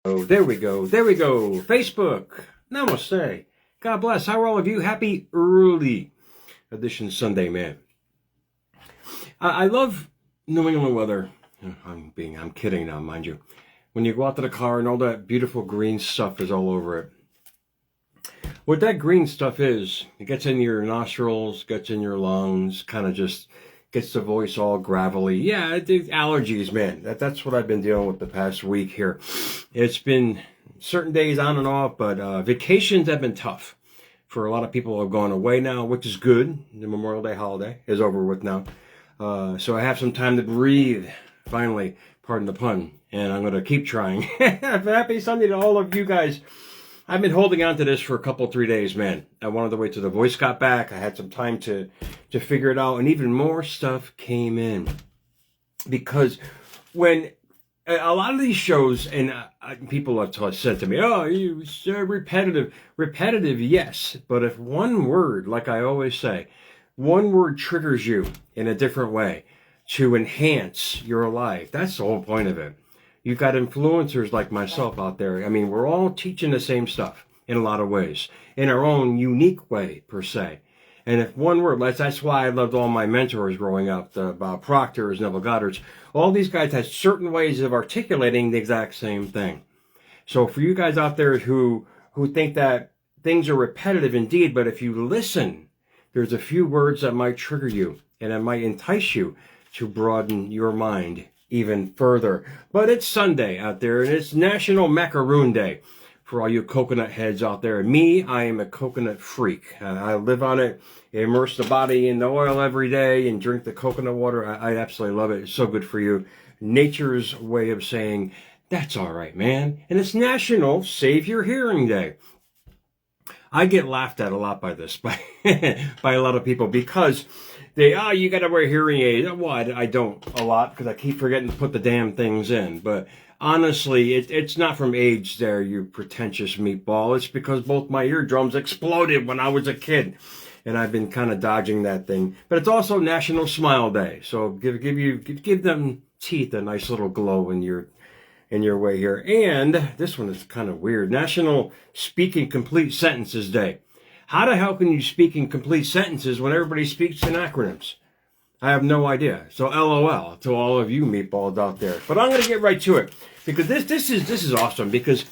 Oh, there we go. There we go. Facebook. Namaste. God bless. How are all of you? Happy early edition Sunday, man. I love New England weather. I'm kidding now, mind you. When you go out to the car and all that beautiful green stuff is all over it. What that green stuff is, it gets in your nostrils, gets in your lungs, kind of just gets the voice all gravelly. Yeah, allergies, man. That's what I've been dealing with the past week here. It's been certain days on and off, but vacations have been tough. For a lot of people who have gone away now, which is good. The Memorial Day holiday is over with now. So I have some time to breathe, finally, pardon the pun. And I'm going to keep trying. Happy Sunday to all of you guys. I've been holding on to this for a couple, 3 days, man. I wanted to wait till the voice got back. I had some time to figure it out. And even more stuff came in. Because when a lot of these shows, and people have said to me, oh, you're repetitive. Repetitive, yes. But if one word, like I always say, one word triggers you in a different way to enhance your life, that's the whole point of it. You've got influencers like myself out there. I mean, we're all teaching the same stuff in a lot of ways, in our own unique way, per se. And if one word, that's why I loved all my mentors growing up, the Bob Proctors, Neville Goddards. All these guys had certain ways of articulating the exact same thing. So for you guys out there who think that things are repetitive indeed, but if you listen, there's a few words that might trigger you and it might entice you to broaden your mind even further. But it's Sunday out there, and it's National Macaroon Day for all you coconut heads out there. Me, I am a coconut freak. I live on it, immerse the body in the oil every day, and drink the coconut water. I absolutely love it. It's so good for you. Nature's way of saying, that's all right, man. And it's National Save Your Hearing Day. I get laughed at a lot by this, by a lot of people, because you got to wear hearing aids. Well, I don't a lot because I keep forgetting to put the damn things in. But honestly, it's not from age there, you pretentious meatball. It's because both my eardrums exploded when I was a kid. And I've been kind of dodging that thing. But it's also National Smile Day. So give them teeth a nice little glow in your way here. And this one is kind of weird. National Speak in Complete Sentences Day. How the hell can you speak in complete sentences when everybody speaks in acronyms? I have no idea. So LOL to all of you meatballs out there. But I'm going to get right to it because this is awesome because,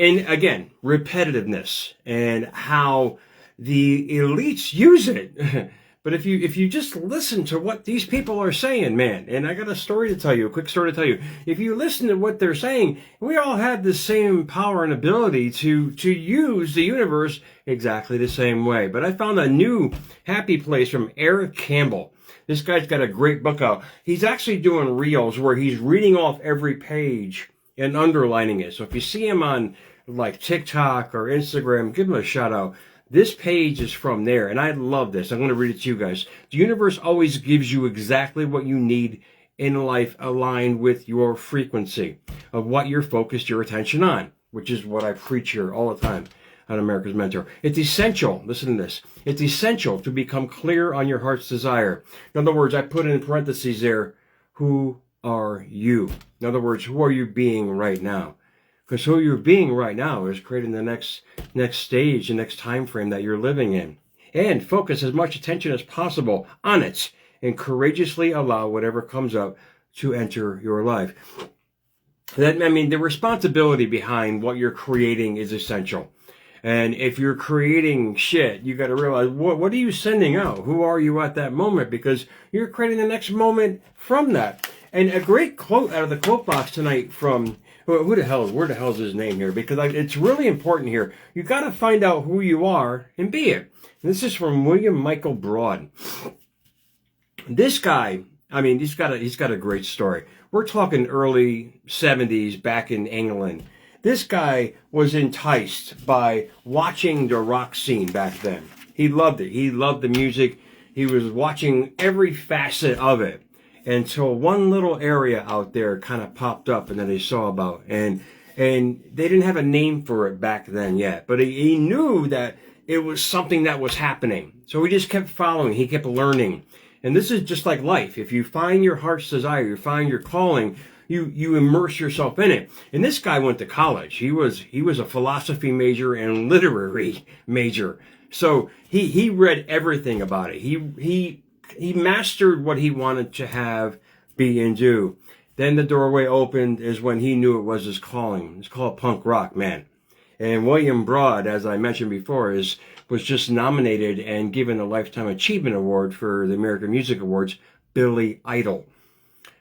and again, repetitiveness and how the elites use it. But if you just listen to what these people are saying, man, and I got a story to tell you, a quick story to tell you. If you listen to what they're saying, we all have the same power and ability to use the universe exactly the same way. But I found a new happy place from Eric Campbell. This guy's got a great book out. He's actually doing reels where he's reading off every page and underlining it. So if you see him on like TikTok or Instagram, give him a shout out. This page is from there, and I love this. I'm going to read it to you guys. The universe always gives you exactly what you need in life aligned with your frequency of what you're focused your attention on, which is what I preach here all the time on America's Mentor. It's essential, listen to this, it's essential to become clear on your heart's desire. In other words, I put in parentheses there, who are you? In other words, who are you being right now? Because who you're being right now is creating the next stage, the next time frame that you're living in. And focus as much attention as possible on it and courageously allow whatever comes up to enter your life. The responsibility behind what you're creating is essential. And if you're creating shit, you got to realize, what are you sending out? Who are you at that moment? Because you're creating the next moment from that. And a great quote out of the quote box tonight from, where the hell is his name here? Because it's really important here. You got to find out who you are and be it. And this is from William Michael Broad. This guy, he's got a great story. We're talking early 70s back in England. This guy was enticed by watching the rock scene back then. He loved it. He loved the music. He was watching every facet of it until one little area out there kind of popped up and then he saw about. And they didn't have a name for it back then yet. But he knew that it was something that was happening. So he just kept following. He kept learning. And this is just like life. If you find your heart's desire, you find your calling, you immerse yourself in it. And this guy went to college. He was a philosophy major and literary major. So he read everything about it. He mastered what he wanted to have, be, and do. Then the doorway opened is when he knew it was his calling. It's called punk rock, man. And William Broad, as I mentioned before, was just nominated and given a Lifetime Achievement Award for the American Music Awards, Billy Idol.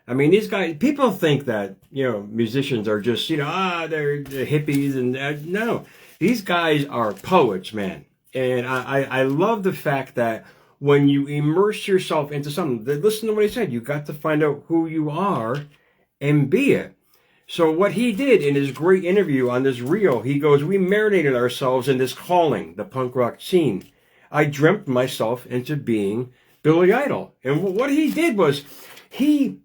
I mean, these guys, people think that, musicians are just, they're hippies and no. These guys are poets, man. And I love the fact that when you immerse yourself into something, listen to what he said, you got to find out who you are and be it. So what he did in his great interview on this reel, he goes, we marinated ourselves in this calling, the punk rock scene. I dreamt myself into being Billy Idol. And what he did was he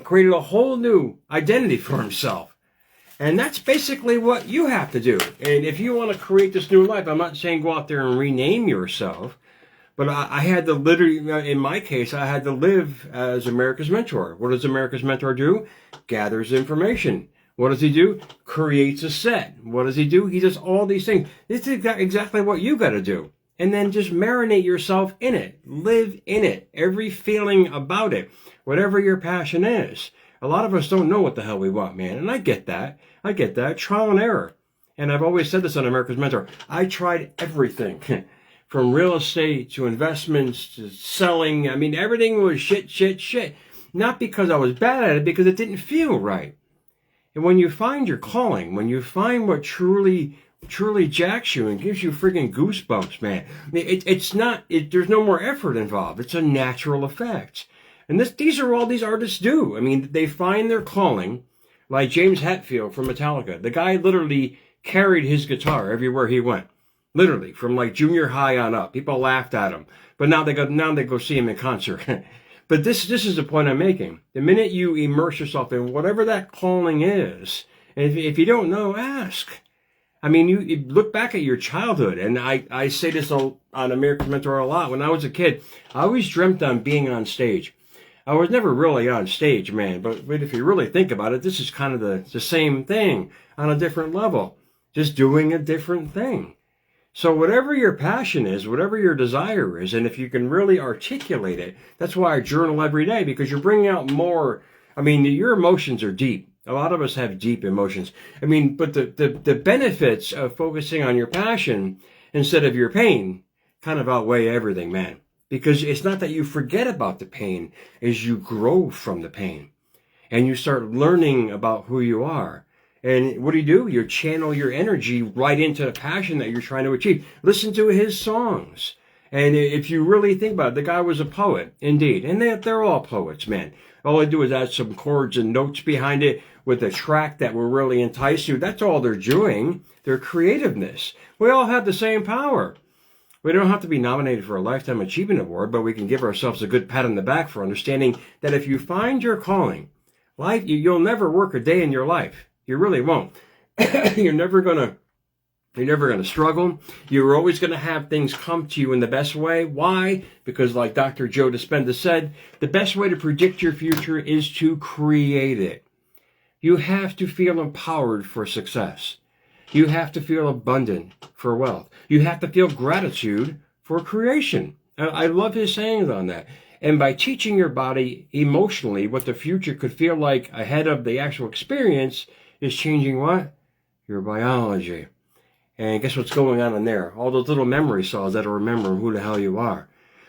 created a whole new identity for himself. And that's basically what you have to do. And if you want to create this new life, I'm not saying go out there and rename yourself, but I had to literally, in my case, I had to live as America's Mentor. What does America's Mentor do? Gathers information. What does he do? Creates a set. What does he do? He does all these things. This is exactly what you got to do. And then just marinate yourself in it. Live in it. Every feeling about it. Whatever your passion is. A lot of us don't know what the hell we want, man. And I get that. Trial and error. And I've always said this on America's Mentor. I tried everything. From real estate to investments to selling. I mean, everything was shit. Not because I was bad at it, because it didn't feel right. And when you find your calling, when you find what truly jacks you and gives you friggin' goosebumps, man, I mean, there's no more effort involved. It's a natural effect. And these are all these artists do. I mean, they find their calling, like James Hetfield from Metallica. The guy literally carried his guitar everywhere he went. Literally, from like junior high on up. People laughed at him. But now they go see him in concert. But this is the point I'm making. The minute you immerse yourself in whatever that calling is, and if you don't know, ask. I mean, you look back at your childhood, and I say this on America's Mentor a lot. When I was a kid, I always dreamt on being on stage. I was never really on stage, man. But if you really think about it, this is kind of the same thing on a different level. Just doing a different thing. So whatever your passion is, whatever your desire is, and if you can really articulate it, that's why I journal every day, because you're bringing out more. I mean, your emotions are deep. A lot of us have deep emotions. I mean, but the benefits of focusing on your passion instead of your pain kind of outweigh everything, man. Because it's not that you forget about the pain, is you grow from the pain. And you start learning about who you are. And what do? You channel your energy right into the passion that you're trying to achieve. Listen to his songs. And if you really think about it, the guy was a poet, indeed. And they're all poets, man. All they do is add some chords and notes behind it with a track that will really entice you. That's all they're doing. Their creativeness. We all have the same power. We don't have to be nominated for a Lifetime Achievement Award, but we can give ourselves a good pat on the back for understanding that if you find your calling, you'll never work a day in your life. You really won't. You're never gonna struggle. You're always gonna have things come to you in the best way. Why? Because like Dr. Joe Dispenza said, the best way to predict your future is to create it. You have to feel empowered for success. You have to feel abundant for wealth. You have to feel gratitude for creation. I love his sayings on that. And by teaching your body emotionally what the future could feel like ahead of the actual experience is changing what? Your biology. And guess what's going on in there? All those little memory cells that'll remember who the hell you are.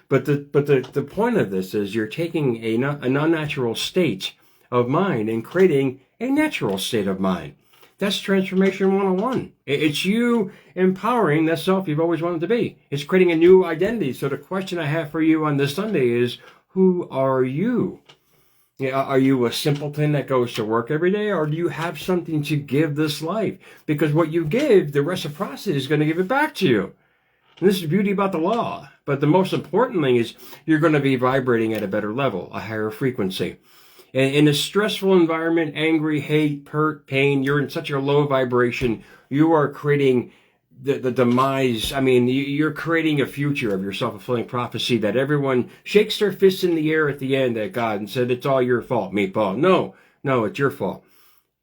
But the point of this is you're taking an unnatural state of mind and creating a natural state of mind. That's Transformation 101. It's you empowering that self you've always wanted to be. It's creating a new identity. So the question I have for you on this Sunday is, who are you? Are you a simpleton that goes to work every day, or do you have something to give this life? Because what you give, the reciprocity is going to give it back to you. And this is the beauty about the law. But the most important thing is you're going to be vibrating at a better level, a higher frequency. And in a stressful environment, angry, hate, hurt, pain, you're in such a low vibration, you are creating the demise. I mean, you're creating a future of your self-fulfilling prophecy that everyone shakes their fists in the air at the end at God and said, it's all your fault, meatball. No, No, it's your fault.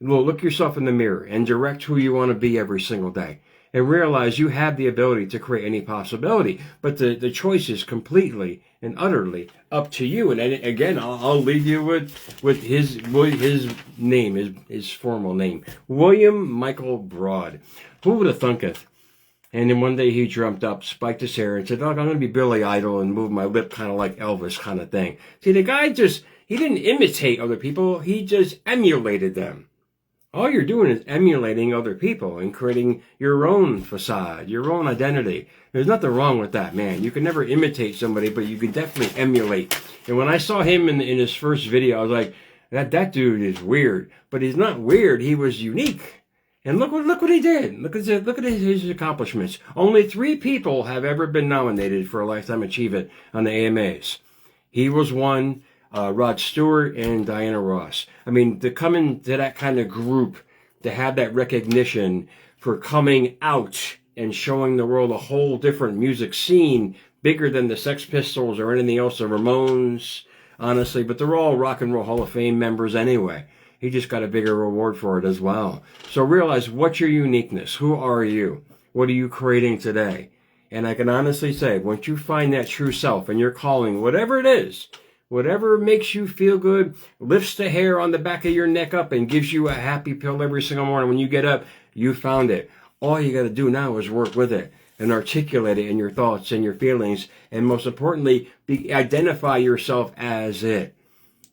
Well, look yourself in the mirror and direct who you want to be every single day. And realize you have the ability to create any possibility. But the choice is completely and utterly up to you. And again, I'll leave you with his name, his formal name. William Michael Broad. Who would have thunk it? And then one day he dreamt up, spiked his hair, and said, "Look, I'm going to be Billy Idol and move my lip kind of like Elvis kind of thing." See, the guy he didn't imitate other people. He just emulated them. All you're doing is emulating other people and creating your own facade, your own identity. There's nothing wrong with that, man. You can never imitate somebody, but you can definitely emulate. And when I saw him in his first video, I was like, that dude is weird. But he's not weird. He was unique. And look what he did. Look at his accomplishments. Only 3 people have ever been nominated for a Lifetime Achievement on the AMAs. He was one. Rod Stewart and Diana Ross. I mean, to come into that kind of group, to have that recognition for coming out and showing the world a whole different music scene, bigger than the Sex Pistols or anything else, the Ramones, honestly, but they're all Rock and Roll Hall of Fame members anyway. He just got a bigger reward for it as well. So realize, what's your uniqueness? Who are you? What are you creating today? And I can honestly say, once you find that true self and your calling, whatever it is, whatever makes you feel good, lifts the hair on the back of your neck up and gives you a happy pill every single morning. When you get up, you found it. All you got to do now is work with it and articulate it in your thoughts and your feelings. And most importantly, identify yourself as it.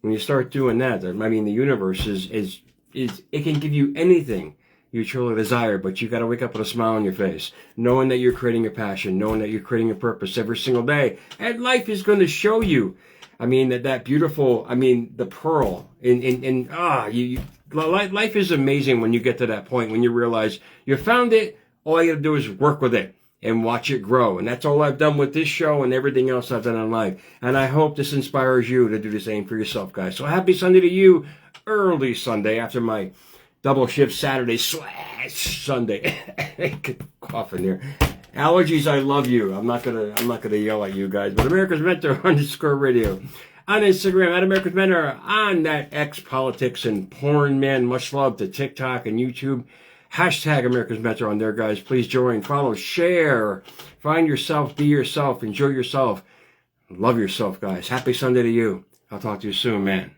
When you start doing that, I mean, the universe it can give you anything you truly desire, but you got to wake up with a smile on your face, knowing that you're creating a passion, knowing that you're creating a purpose every single day. And life is going to show you. I mean, that beautiful, the pearl life is amazing when you get to that point, when you realize you found it. All you got to do is work with it and watch it grow. And that's all I've done with this show and everything else I've done in life. And I hope this inspires you to do the same for yourself, guys. So happy Sunday to you. Early Sunday after my double shift Saturday / Sunday. Coughing here. Allergies, I love you. I'm not gonna yell at you guys. But America's Mentor _radio. On Instagram, at America's Mentor. On that X politics and porn, man. Much love to TikTok and YouTube. Hashtag America's Mentor on there, guys. Please join, follow, share. Find yourself, be yourself, enjoy yourself. Love yourself, guys. Happy Sunday to you. I'll talk to you soon, man.